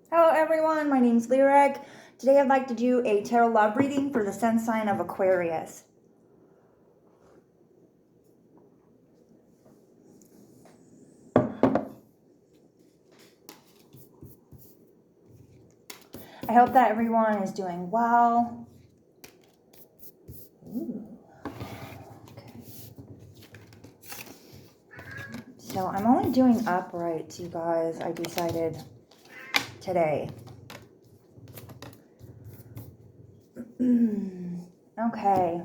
Hello everyone, my name's Lyric. Today I'd like to do a tarot love reading for the sun sign of Aquarius. I hope that everyone is doing well. Ooh. Okay. So I'm only doing uprights, you guys, I decided today. Okay.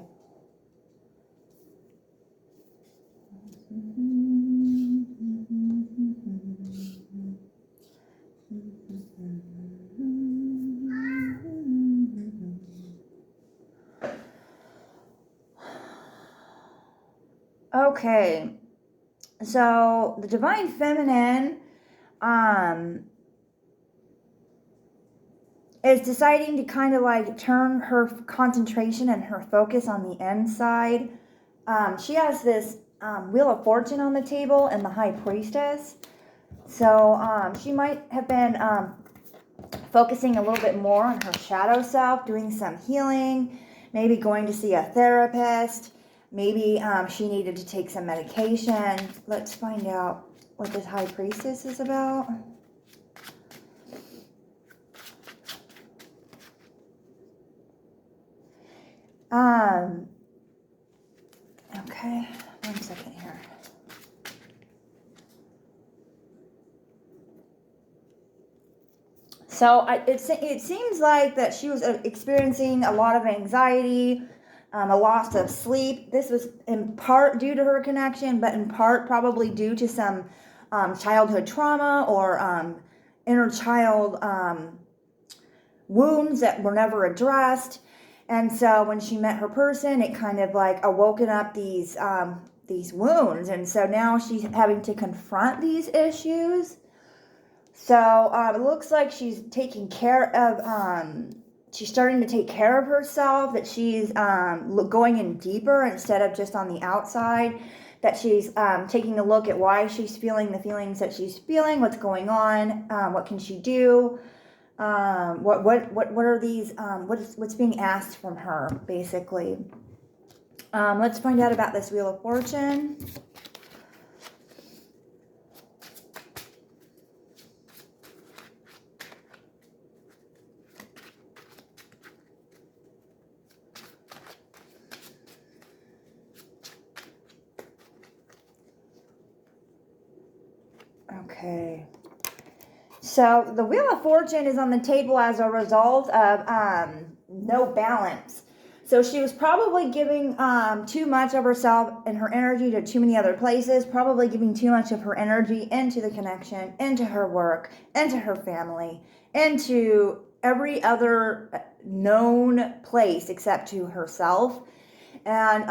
Okay. So the Divine Feminine is deciding to kind of like turn her concentration and her focus on the inside. She has this Wheel of Fortune on the table and the High Priestess. So she might have been focusing a little bit more on her shadow self, doing some healing, maybe going to see a therapist. Maybe she needed to take some medication. Let's find out what this High Priestess is about. Okay, one second here. So it seems like that she was experiencing a lot of anxiety, a loss of sleep. This was in part due to her connection, but in part probably due to some childhood trauma or inner child wounds that were never addressed. And so when she met her person, it kind of like awoken up these wounds. And so now she's having to confront these issues. So it looks like she's taking care of, she's starting to take care of herself, that she's going in deeper instead of just on the outside, that she's taking a look at why she's feeling the feelings that she's feeling, what's going on, what can she do, what are these, what's being asked from her, basically. Let's find out about this Wheel of Fortune. Okay. So the Wheel of Fortune is on the table as a result of no balance. So she was probably giving too much of herself and her energy to too many other places, probably giving too much of her energy into the connection, into her work, into her family, into every other known place except to herself. And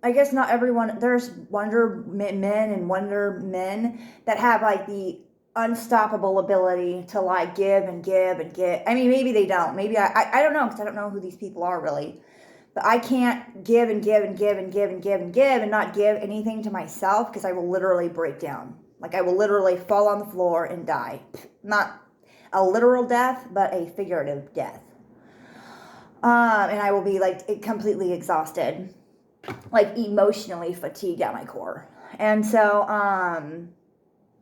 I guess not everyone, there's Wonder Men and Wonder Men that have like the unstoppable ability to like give and give and give. I mean, maybe they don't. Maybe I don't know, because I don't know who these people are really. But I can't give and give and give and give and give and give and not give anything to myself, because I will literally break down. Like I will literally fall on the floor and die. Not a literal death, but a figurative death. And I will be like completely exhausted, like emotionally fatigued at my core. And so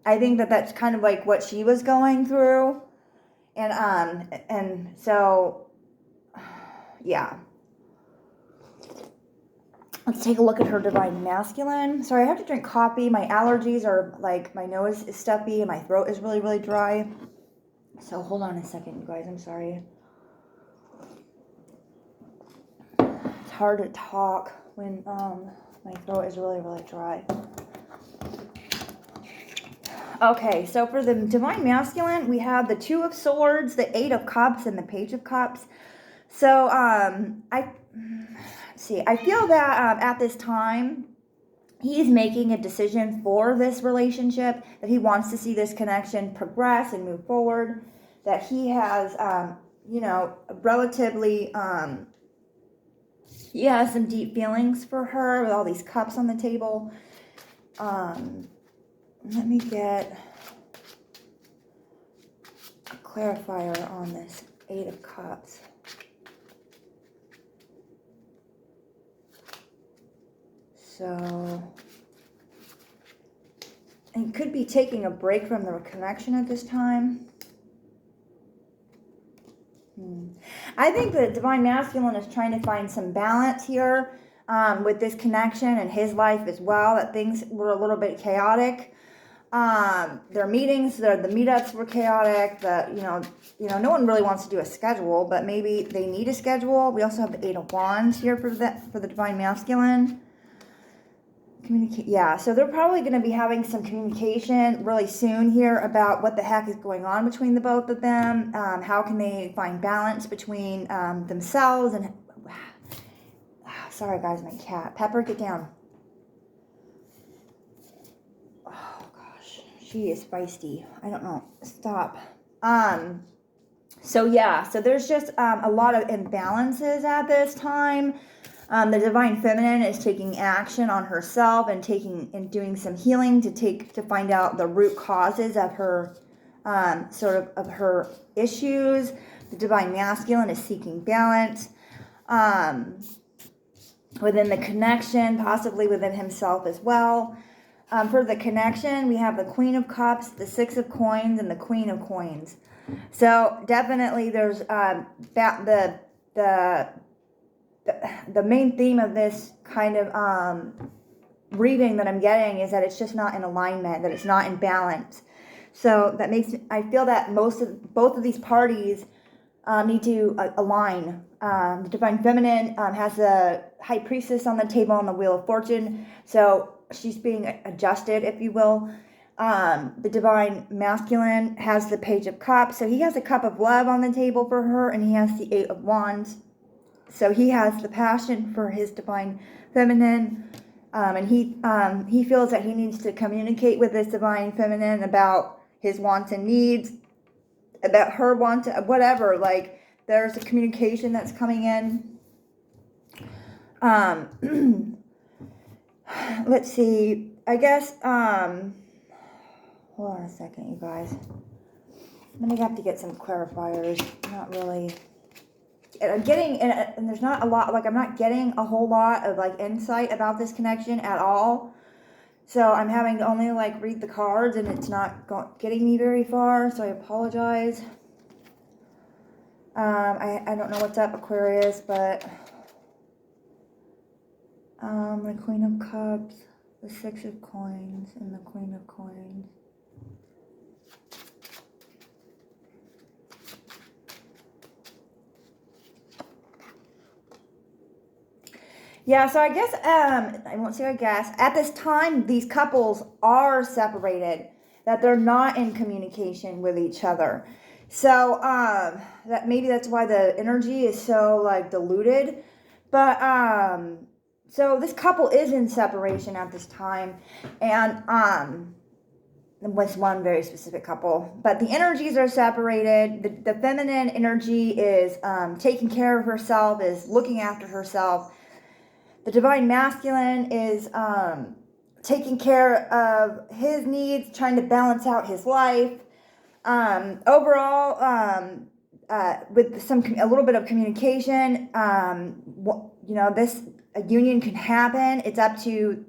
I think that that's kind of like what she was going through. And so yeah. Let's take a look at her Divine Masculine. Sorry, I have to drink coffee. My allergies are like, my nose is stuffy and my throat is really, really dry. So hold on a second, you guys. I'm sorry. It's hard to talk when my throat is really, really dry. Okay, so for the Divine Masculine, we have the Two of Swords, the Eight of Cups, and the Page of Cups. So I feel that at this time, he's making a decision for this relationship, that he wants to see this connection progress and move forward, that he has, relatively, he has some deep feelings for her with all these cups on the table. Let me get a clarifier on this Eight of Cups. So, and could be taking a break from the connection at this time. I think the Divine Masculine is trying to find some balance here with this connection in his life as well, that things were a little bit chaotic. Their meetings, the meetups were chaotic. No one really wants to do a schedule, but maybe they need a schedule. We also have the Eight of Wands here for the Divine Masculine. Yeah, so they're probably going to be having some communication really soon here about what the heck is going on between the both of them. How can they find balance between themselves and... Sorry, guys, my cat. Pepper, get down. Oh, gosh. She is feisty. I don't know. Stop. So, yeah. So, there's just a lot of imbalances at this time. The Divine Feminine is taking action on herself and doing some healing to find out the root causes of her of her issues. The Divine Masculine is seeking balance within the connection, possibly within himself as well. For the connection, we have the Queen of Cups, the Six of Coins, and the Queen of Coins. So definitely, there's the main theme of this kind of reading that I'm getting is that it's just not in alignment, that it's not in balance. So that makes I feel that both of these parties need to align. The Divine Feminine has the High Priestess on the table on the Wheel of Fortune, so she's being adjusted, if you will. The Divine Masculine has the Page of Cups, so he has a Cup of Love on the table for her, and he has the Eight of Wands. So he has the passion for his Divine Feminine, and he feels that he needs to communicate with this Divine Feminine about his wants and needs, about her wants, whatever. Like, there's a communication that's coming in. Let's see. I guess, hold on a second, you guys. I'm going to have to get some clarifiers. Not really... I'm getting, and there's not a lot, like I'm not getting a whole lot of like insight about this connection at all. So I'm having to only like read the cards, and it's not getting me very far. So I apologize. I don't know what's up, Aquarius, but the Queen of Cups, the Six of Coins, and the Queen of Coins. Yeah, so I guess, I won't say I guess, at this time, these couples are separated, that they're not in communication with each other. So, that maybe that's why the energy is so, like, diluted. But, so this couple is in separation at this time, and, with one very specific couple. But the energies are separated. The feminine energy is taking care of herself, is looking after herself. The Divine Masculine is taking care of his needs, trying to balance out his life. Overall, with a little bit of communication, this union can happen. It's up to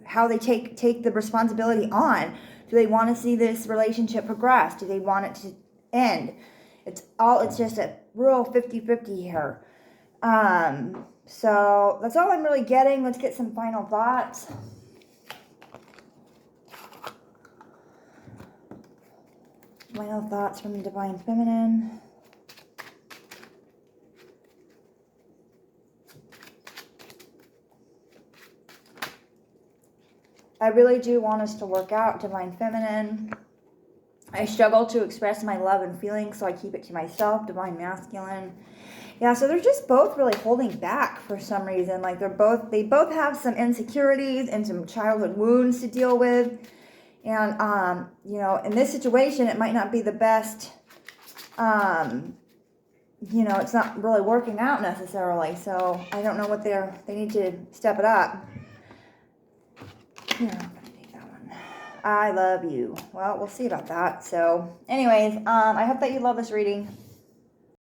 how they take the responsibility on. Do they want to see this relationship progress? Do they want it to end? It's just a real 50-50 here. So that's all I'm really getting. Let's get some final thoughts. Final thoughts from the Divine Feminine. I really do want us to work out, Divine Feminine. I struggle to express my love and feelings, so I keep it to myself, Divine Masculine. Yeah, so they're just both really holding back for some reason. Like they both have some insecurities and some childhood wounds to deal with. And, in this situation, it might not be the best, it's not really working out necessarily. So I don't know what they need to step it up. Here, I'm going to take that I love you. Well, we'll see about that. So anyways, I hope that you love this reading.